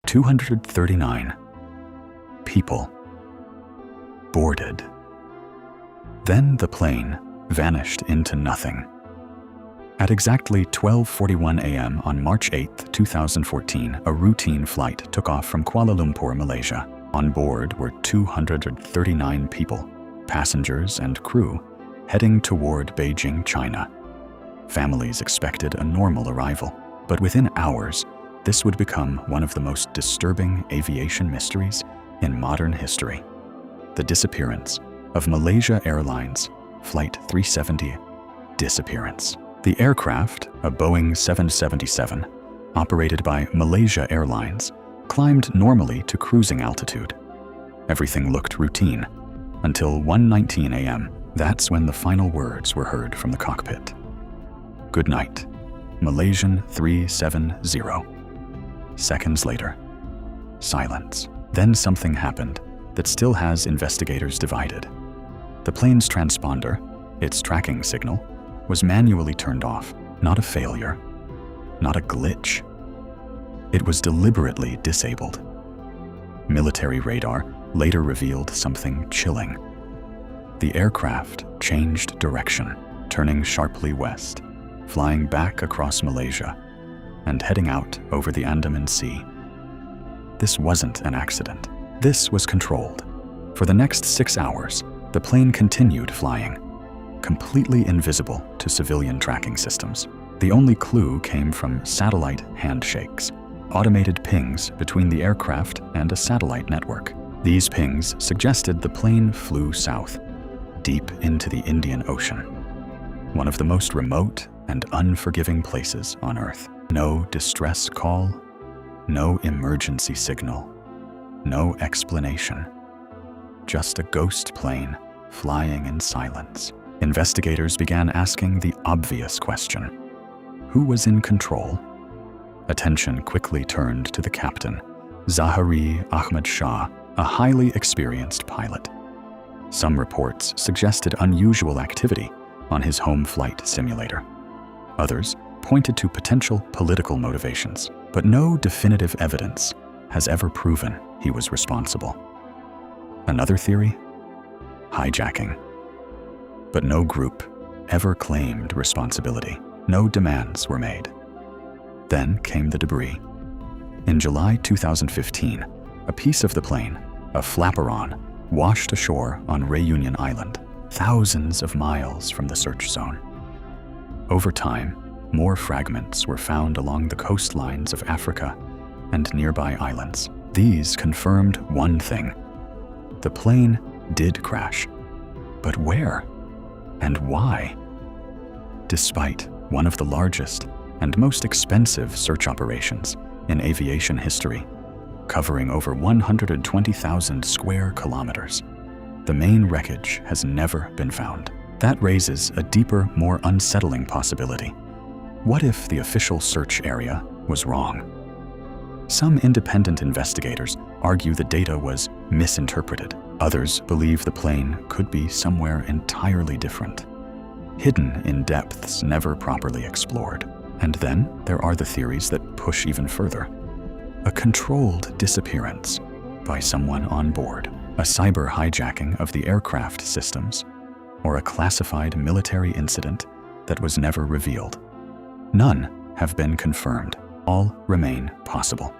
239 people boarded. Then the plane vanished into nothing. At exactly 12:41 a.m. on March 8, 2014, a routine flight took off from Kuala Lumpur, Malaysia. On board were 239 people, passengers and crew, heading toward Beijing, China. Families expected a normal arrival, but within hours, this would become one of the most disturbing aviation mysteries in modern history: the disappearance of Malaysia Airlines Flight 370 disappearance. The aircraft, a Boeing 777, operated by Malaysia Airlines, climbed normally to cruising altitude. Everything looked routine until 1:19 a.m. That's when the final words were heard from the cockpit. "Good night, Malaysian 370. Seconds later, silence. Then something happened that still has investigators divided. The plane's transponder, its tracking signal, was manually turned off. Not a failure, not a glitch. It was deliberately disabled. Military radar later revealed something chilling. The aircraft changed direction, turning sharply west, flying back across Malaysia, and heading out over the Andaman Sea. This wasn't an accident. This was controlled. For the next 6 hours, the plane continued flying, completely invisible to civilian tracking systems. The only clue came from satellite handshakes, automated pings between the aircraft and a satellite network. These pings suggested the plane flew south, deep into the Indian Ocean, one of the most remote and unforgiving places on Earth. No distress call, no emergency signal, no explanation. Just a ghost plane flying in silence. Investigators began asking the obvious question: who was in control? Attention quickly turned to the captain, Zahari Ahmad Shah, a highly experienced pilot. Some reports suggested unusual activity on his home flight simulator. Others pointed to potential political motivations, but no definitive evidence has ever proven he was responsible. Another theory? Hijacking. But no group ever claimed responsibility. No demands were made. Then came the debris. In July 2015, a piece of the plane, a flaperon, washed ashore on Réunion Island, thousands of miles from the search zone. Over time, more fragments were found along the coastlines of Africa and nearby islands. These confirmed one thing: the plane did crash. But where? And why? Despite one of the largest and most expensive search operations in aviation history, covering over 120,000 square kilometers, the main wreckage has never been found. That raises a deeper, more unsettling possibility. What if the official search area was wrong? Some independent investigators argue the data was misinterpreted. Others believe the plane could be somewhere entirely different, hidden in depths never properly explored. And then there are the theories that push even further. A controlled disappearance by someone on board, a cyber hijacking of the aircraft systems, or a classified military incident that was never revealed. None have been confirmed. All remain possible.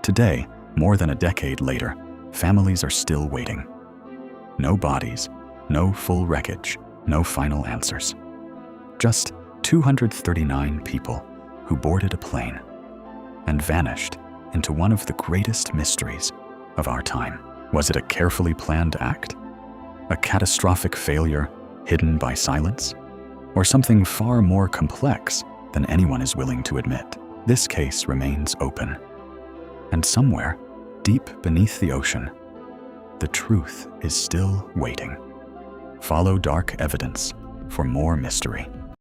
Today, more than a decade later, families are still waiting. No bodies, no full wreckage, no final answers. Just 239 people who boarded a plane and vanished into one of the greatest mysteries of our time. Was it a carefully planned act? A catastrophic failure hidden by silence? Or something far more complex than anyone is willing to admit? This case remains open. And somewhere, deep beneath the ocean, the truth is still waiting. Follow Dark Evidence for more mystery.